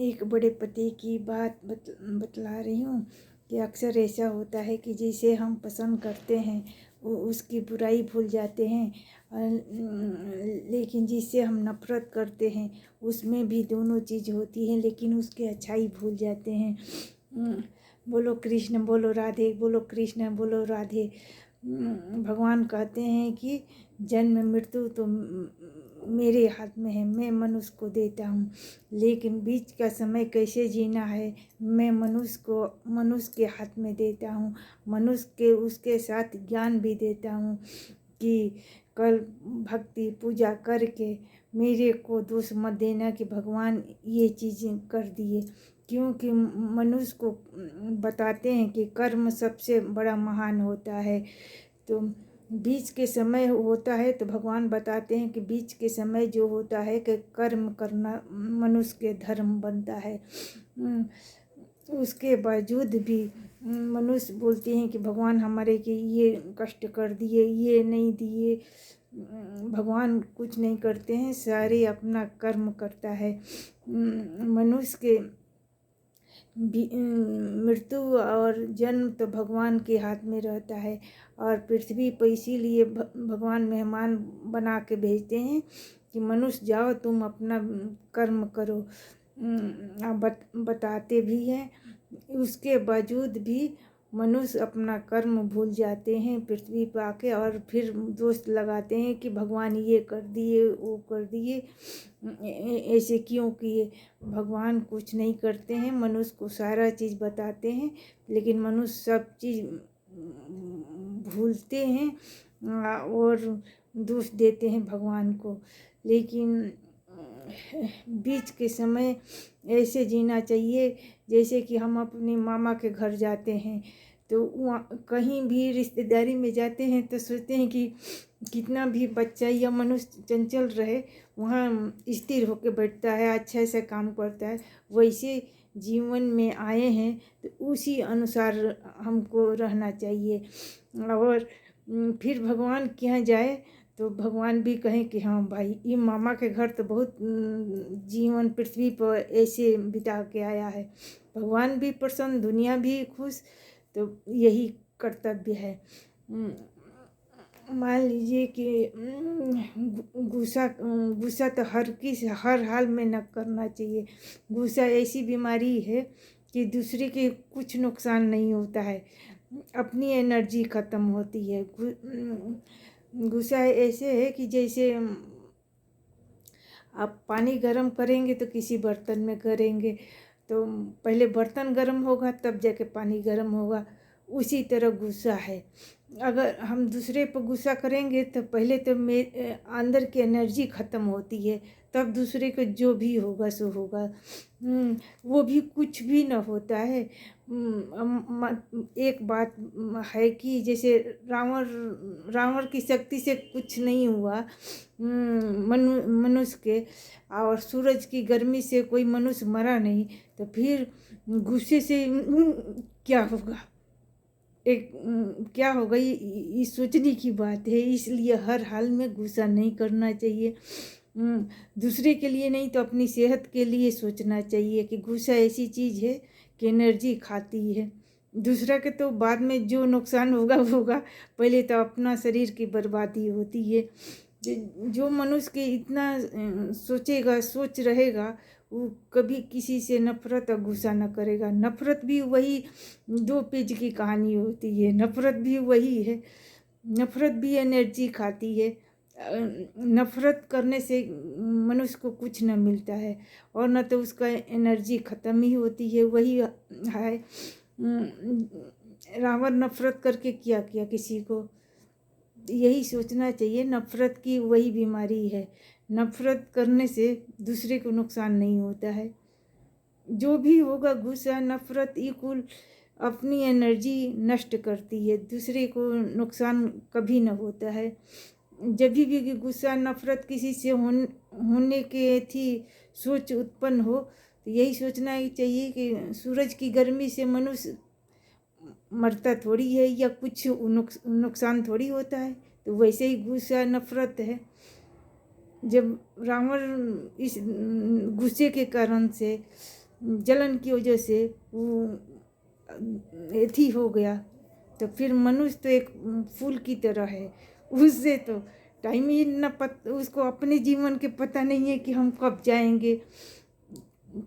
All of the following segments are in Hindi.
एक बड़े पति की बात बतला रही हूँ कि अक्सर ऐसा होता है कि जिसे हम पसंद करते हैं वो उसकी बुराई भूल जाते हैं, लेकिन जिससे हम नफरत करते हैं उसमें भी दोनों चीज़ होती है, लेकिन उसकी अच्छाई भूल जाते हैं। बोलो कृष्ण, बोलो राधे, बोलो कृष्ण, बोलो राधे। भगवान कहते हैं कि जन्म मृत्यु तो मेरे हाथ में है, मैं मनुष्य को देता हूँ, लेकिन बीच का समय कैसे जीना है मैं मनुष्य के हाथ में देता हूँ। मनुष्य के उसके साथ ज्ञान भी देता हूँ कि कल भक्ति पूजा करके मेरे को दोष मत देना कि भगवान ये चीज़ें कर दिए, क्योंकि मनुष्य को बताते हैं कि कर्म सबसे बड़ा महान होता है। तो बीच के समय होता है तो भगवान बताते हैं कि बीच के समय जो होता है कि कर्म करना मनुष्य के धर्म बनता है। उसके बावजूद भी मनुष्य बोलते हैं कि भगवान हमारे के ये कष्ट कर दिए, ये नहीं दिए। भगवान कुछ नहीं करते हैं, सारे अपना कर्म करता है। मनुष्य के मृत्यु और जन्म तो भगवान के हाथ में रहता है, और पृथ्वी पर इसीलिए भगवान मेहमान बना के भेजते हैं कि मनुष्य जाओ तुम अपना कर्म करो। बताते भी हैं, उसके बावजूद भी मनुष्य अपना कर्म भूल जाते हैं पृथ्वी पर आके, और फिर दोष लगाते हैं कि भगवान ये कर दिए वो कर दिए, ऐसे क्यों किए। भगवान कुछ नहीं करते हैं, मनुष्य को सारा चीज़ बताते हैं, लेकिन मनुष्य सब चीज़ भूलते हैं और दोष देते हैं भगवान को। लेकिन बीच के समय ऐसे जीना चाहिए जैसे कि हम अपने मामा के घर जाते हैं तो वहाँ कहीं भी रिश्तेदारी में जाते हैं तो सोचते हैं कि कितना भी बच्चा या मनुष्य चंचल रहे वहाँ स्थिर होकर बैठता है, अच्छा से काम करता है। वैसे जीवन में आए हैं तो उसी अनुसार हमको रहना चाहिए। और फिर भगवान के यहाँ जाए तो भगवान भी कहें कि हाँ भाई ये मामा के घर तो बहुत जीवन पृथ्वी पर ऐसे बिता के आया है। भगवान भी प्रसन्न, दुनिया भी खुश, तो यही कर्तव्य है। मान लीजिए कि गुस्सा तो हर हाल में न करना चाहिए। गुस्सा ऐसी बीमारी है कि दूसरे के कुछ नुकसान नहीं होता है, अपनी एनर्जी ख़त्म होती है। गुस्सा ऐसे है कि जैसे आप पानी गर्म करेंगे तो किसी बर्तन में करेंगे तो पहले बर्तन गर्म होगा तब जाके पानी गर्म होगा, उसी तरह गुस्सा है। अगर हम दूसरे पर गुस्सा करेंगे तो पहले तो अंदर की एनर्जी ख़त्म होती है, तब दूसरे को जो भी होगा सो होगा। वो भी कुछ भी न होता है। एक बात है कि जैसे रावण की शक्ति से कुछ नहीं हुआ मनुष्य के, और सूरज की गर्मी से कोई मनुष्य मरा नहीं, तो फिर गुस्से से क्या होगा, क्या होगा, ये सोचने की बात है। इसलिए हर हाल में गुस्सा नहीं करना चाहिए। दूसरे के लिए नहीं तो अपनी सेहत के लिए सोचना चाहिए कि गुस्सा ऐसी चीज़ है कि एनर्जी खाती है। दूसरा के तो बाद में जो नुकसान होगा वो होगा, पहले तो अपना शरीर की बर्बादी होती है। जो मनुष्य के इतना सोचेगा, सोच रहेगा, वो कभी किसी से नफरत और गुस्सा न करेगा। नफरत भी वही 2 पेज की कहानी होती है, नफरत भी वही है। नफरत भी एनर्जी खाती है। नफरत करने से मनुष्य को कुछ न मिलता है, और न तो उसका एनर्जी ख़त्म ही होती है। वही है, रावण नफरत करके क्या किया किसी को। यही सोचना चाहिए, नफरत की वही बीमारी है। नफरत करने से दूसरे को नुकसान नहीं होता है। जो भी होगा गुस्सा नफरत इक्वल अपनी एनर्जी नष्ट करती है, दूसरे को नुकसान कभी न होता है। जब भी गुस्सा नफरत किसी से होने के थी सोच उत्पन्न हो तो यही सोचना ही चाहिए कि सूरज की गर्मी से मनुष्य मरता थोड़ी है या कुछ नुकसान थोड़ी होता है। तो वैसे ही गुस्सा नफरत है। जब रावण इस गुस्से के कारण से जलन की वजह से वो एथी हो गया, तो फिर मनुष्य तो एक फूल की तरह है, उससे तो टाइम ही न उसको अपने जीवन के पता नहीं है कि हम कब जाएंगे,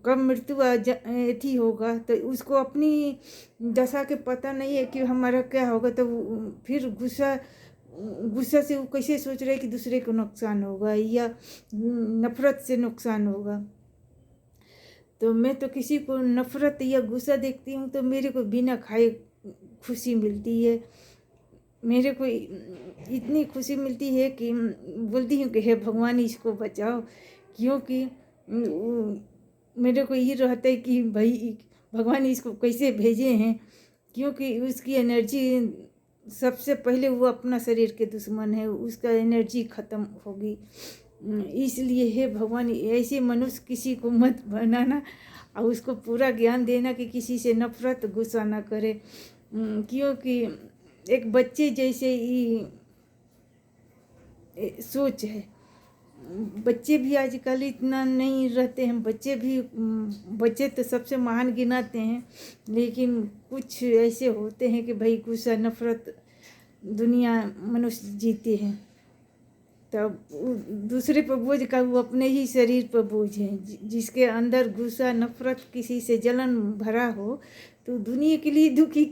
कब मृत्यु एथी होगा, तो उसको अपनी दशा के पता नहीं है कि हमारा क्या होगा। तो फिर गुस्सा से वो कैसे सोच रहे कि दूसरे को नुकसान होगा या नफरत से नुकसान होगा। तो मैं तो किसी को नफरत या गुस्सा देखती हूँ तो मेरे को बिना खाए खुशी मिलती है। मेरे को इतनी खुशी मिलती है कि बोलती हूँ कि हे भगवान इसको बचाओ, क्योंकि मेरे को ये रहता है कि भाई भगवान इसको कैसे भेजे हैं, क्योंकि उसकी एनर्जी सबसे पहले वो अपना शरीर के दुश्मन है, उसका एनर्जी ख़त्म होगी। इसलिए हे भगवान ऐसे मनुष्य किसी को मत बनाना और उसको पूरा ज्ञान देना कि किसी से नफरत गुस्सा ना करे, क्योंकि एक बच्चे जैसे ही सोच है। बच्चे भी आजकल इतना नहीं रहते हैं, बच्चे तो सबसे महान गिनाते हैं, लेकिन कुछ ऐसे होते हैं कि भाई गुस्सा नफरत दुनिया मनुष्य जीते हैं। तब दूसरे पर बोझ का वो अपने ही शरीर पर बोझ है। जिसके अंदर गुस्सा नफरत किसी से जलन भरा हो तो दुनिया के लिए दुखी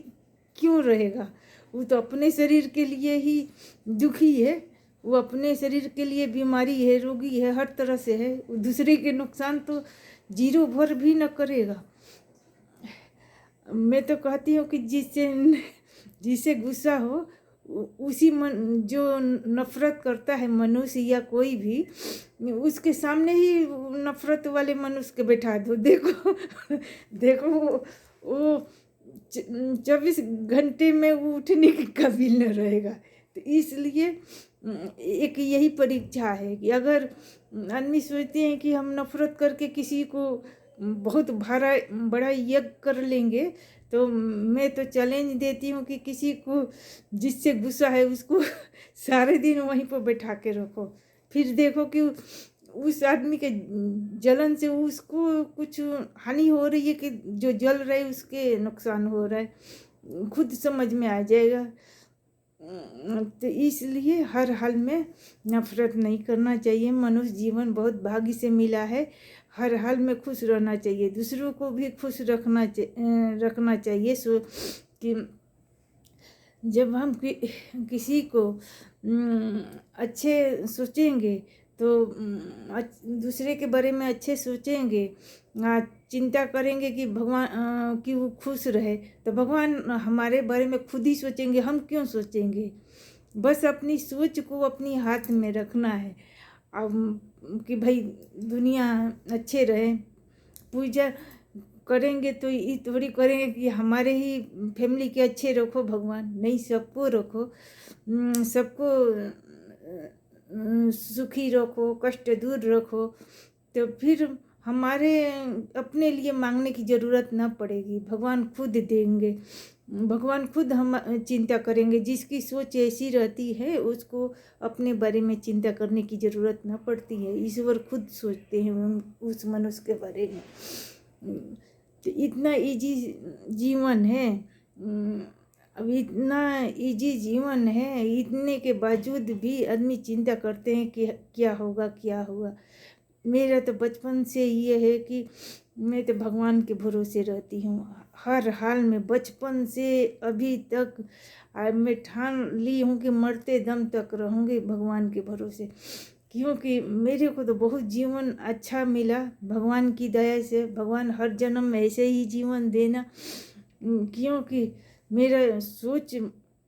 क्यों रहेगा। वो तो अपने शरीर के लिए ही दुखी है, वो अपने शरीर के लिए बीमारी है, रोगी है, हर तरह से है। वो दूसरे के नुकसान तो जीरो भर भी न करेगा। मैं तो कहती हूँ कि जिससे गुस्सा हो उसी मन जो नफरत करता है मनुष्य या कोई भी, उसके सामने ही नफरत वाले मनुष्य के बैठा दो। देखो देखो वो 24 घंटे में वो उठने के काबिल न रहेगा। तो इसलिए एक यही परीक्षा है कि अगर आदमी सोचते हैं कि हम नफरत करके किसी को बहुत बड़ा यज्ञ कर लेंगे, तो मैं तो चैलेंज देती हूँ कि किसी को जिससे गुस्सा है उसको सारे दिन वहीं पर बैठा के रखो, फिर देखो कि उस आदमी के जलन से उसको कुछ हानि हो रही है कि जो जल रहा है उसके नुकसान हो रहा है, खुद समझ में आ जाएगा। तो इसलिए हर हाल में नफरत नहीं करना चाहिए। मनुष्य जीवन बहुत भाग्य से मिला है, हर हाल में खुश रहना चाहिए, दूसरों को भी खुश रखना चाहिए। सो कि जब हम किसी को अच्छे सोचेंगे तो दूसरे के बारे में अच्छे सोचेंगे, चिंता करेंगे कि भगवान कि वो खुश रहे, तो भगवान हमारे बारे में खुद ही सोचेंगे, हम क्यों सोचेंगे। बस अपनी सोच को अपनी हाथ में रखना है अब कि भाई दुनिया अच्छे रहे। पूजा करेंगे तो ये थोड़ी करेंगे कि हमारे ही फैमिली के अच्छे रखो भगवान, नहीं सबको रखो, सबको सुखी रखो, कष्ट दूर रखो, तो फिर हमारे अपने लिए मांगने की ज़रूरत ना पड़ेगी, भगवान खुद देंगे। भगवान खुद हम चिंता करेंगे। जिसकी सोच ऐसी रहती है उसको अपने बारे में चिंता करने की ज़रूरत ना पड़ती है, ईश्वर खुद सोचते हैं उस मनुष्य के बारे में। तो इतना इजी जीवन है, अब इतना इजी जीवन है, इतने के बावजूद भी आदमी चिंता करते हैं कि क्या होगा क्या होगा। मेरा तो बचपन से ये है कि मैं तो भगवान के भरोसे रहती हूँ हर हाल में। बचपन से अभी तक मैं ठान ली हूँ कि मरते दम तक रहूँगी भगवान के भरोसे, क्योंकि मेरे को तो बहुत जीवन अच्छा मिला भगवान की दया से। भगवान हर जन्म में ऐसे ही जीवन देना, क्योंकि मेरा सोच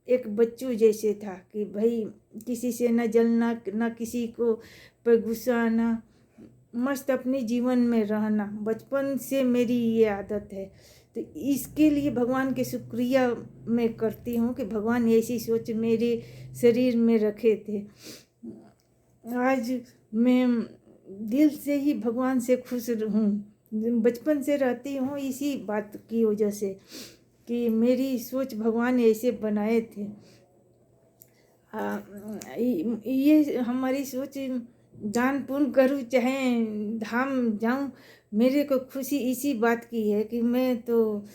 एक बच्चों जैसे था कि भाई किसी से न जलना, न किसी को पर गुस्सा आना, मस्त अपने जीवन में रहना। बचपन से मेरी ये आदत है, तो इसके लिए भगवान के शुक्रिया मैं करती हूँ कि भगवान ऐसी सोच मेरे शरीर में रखे थे। आज मैं दिल से ही भगवान से खुश हूँ, बचपन से रहती हूँ इसी बात की वजह से कि मेरी सोच भगवान ऐसे बनाए थे। ये हमारी सोच दान पुण्य करूँ चाहे धाम जाऊँ, मेरे को खुशी इसी बात की है कि मैं तो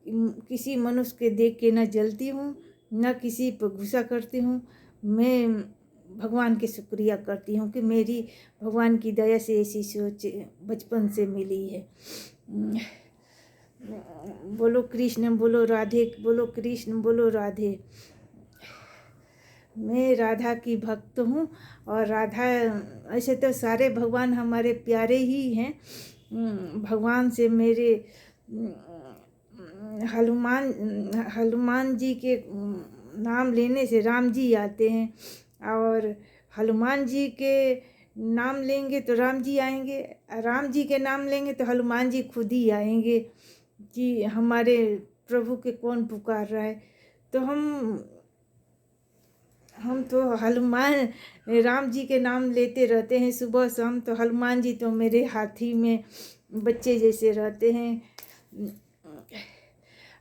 किसी मनुष्य के देख के न जलती हूँ, न किसी पर गुस्सा करती हूँ। मैं भगवान की शुक्रिया करती हूँ कि मेरी भगवान की दया से ऐसी सोच बचपन से मिली है। बोलो कृष्ण, बोलो राधे, बोलो कृष्ण, बोलो राधे। मैं राधा की भक्त हूँ और राधा, ऐसे तो सारे भगवान हमारे प्यारे ही हैं। भगवान से मेरे हनुमान जी के नाम लेने से राम जी आते हैं, और हनुमान जी के नाम लेंगे तो राम जी आएंगे, राम जी के नाम लेंगे तो हनुमान जी खुद ही आएंगे कि हमारे प्रभु के कौन पुकार रहा है। तो हम तो हनुमान राम जी के नाम लेते रहते हैं सुबह शाम। तो हनुमान जी तो मेरे हाथी में बच्चे जैसे रहते हैं।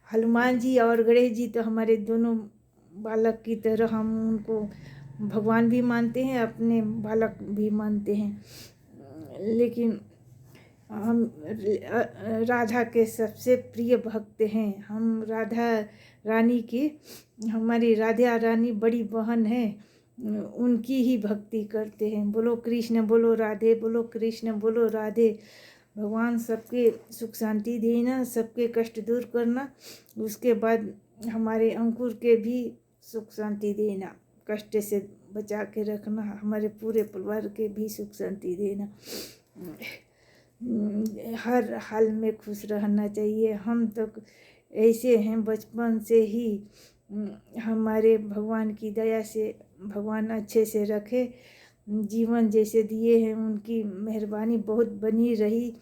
हनुमान जी और गणेश जी तो हमारे दोनों बालक की तरह, हम उनको भगवान भी मानते हैं, अपने बालक भी मानते हैं। लेकिन हम राधा के सबसे प्रिय भक्त हैं। हम राधा रानी की, हमारी राधा रानी बड़ी बहन है, उनकी ही भक्ति करते हैं। बोलो कृष्ण, बोलो राधे, बोलो कृष्ण, बोलो राधे। भगवान सबके सुख शांति देना, सबके कष्ट दूर करना, उसके बाद हमारे अंकुर के भी सुख शांति देना, कष्ट से बचा के रखना, हमारे पूरे परिवार के भी सुख शांति देना। हर हाल में खुश रहना चाहिए। हम तो ऐसे हैं बचपन से ही, हमारे भगवान की दया से भगवान अच्छे से रखे, जीवन जैसे दिए हैं उनकी मेहरबानी बहुत बनी रही।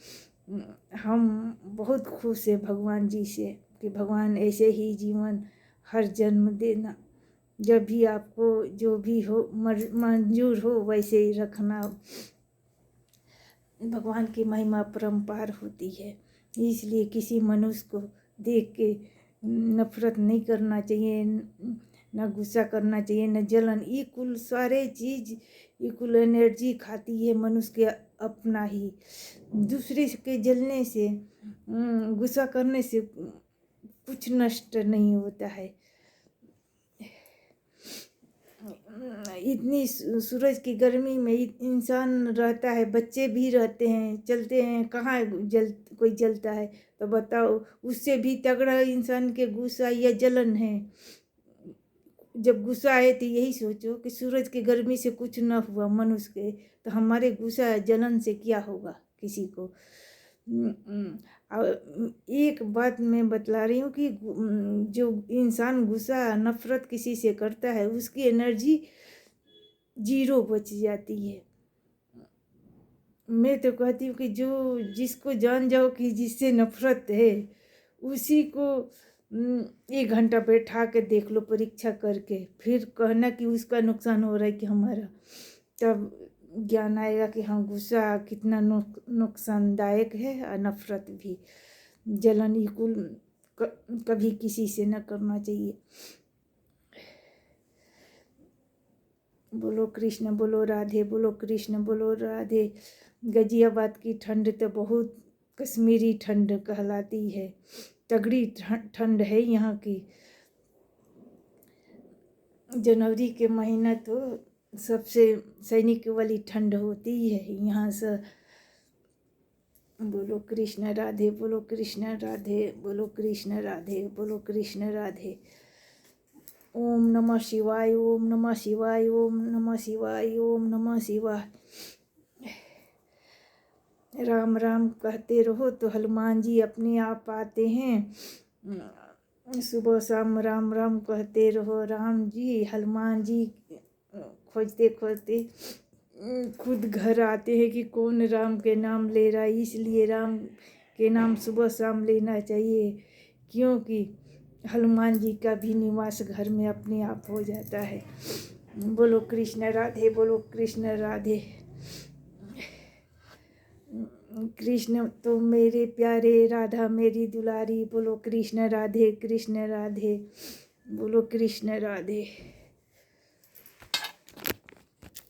हम बहुत खुश हैं भगवान जी से कि भगवान ऐसे ही जीवन हर जन्म देना, जब भी आपको जो भी हो मंजूर हो वैसे ही रखना। भगवान की महिमा परम्पार होती है, इसलिए किसी मनुष्य को देख के नफरत नहीं करना चाहिए, न गुस्सा करना चाहिए, न जलन। ये कुल सारे चीज़, ये कुल एनर्जी खाती है मनुष्य के अपना ही। दूसरे के जलने से, गुस्सा करने से कुछ नष्ट नहीं होता है। इतनी सूरज की गर्मी में इंसान रहता है, बच्चे भी रहते हैं, चलते हैं, कहाँ कोई जलता है तो बताओ। उससे भी तगड़ा इंसान के गुस्सा या जलन है। जब गुस्सा आए तो यही सोचो कि सूरज की गर्मी से कुछ न हुआ मनुष्य के, तो हमारे गुस्सा जलन से क्या होगा किसी को। एक बात मैं बतला रही हूँ कि जो इंसान गुस्सा नफरत किसी से करता है, उसकी एनर्जी जीरो बच जाती है। मैं तो कहती हूँ कि जो जिसको जान जाओ कि जिससे नफरत है, उसी को 1 घंटा बैठा के देख लो परीक्षा करके, फिर कहना कि उसका नुकसान हो रहा है कि हमारा, तब ज्ञान आएगा कि हाँ गुस्सा कितना नुकसानदायक है, और नफरत भी। जलन कुल कभी किसी से न करना चाहिए। बोलो कृष्ण, बोलो राधे, बोलो कृष्ण, बोलो राधे। गाजियाबाद की ठंड तो बहुत कश्मीरी ठंड कहलाती है, तगड़ी ठंड है यहाँ की। जनवरी के महीना तो सबसे सैनिक वाली ठंड होती है यहाँ से। बोलो कृष्ण राधे, बोलो कृष्ण राधे, बोलो कृष्ण राधे, बोलो कृष्ण राधे। ओम नमः शिवाय, ओम नमः शिवाय, ओम नमः शिवाय, ओम नमः शिवाय। राम राम कहते रहो तो हनुमान जी अपने आप आते हैं। सुबह शाम राम राम कहते रहो, राम जी हनुमान जी खोजते खोजते खुद घर आते हैं कि कौन राम के नाम ले रहा है। इसलिए राम के नाम सुबह शाम लेना चाहिए, क्योंकि हनुमान जी का भी निवास घर में अपने आप हो जाता है। बोलो कृष्ण राधे, बोलो कृष्ण राधे। कृष्ण तो मेरे प्यारे, राधा मेरी दुलारी। बोलो कृष्ण राधे, कृष्ण राधे, बोलो कृष्ण राधे।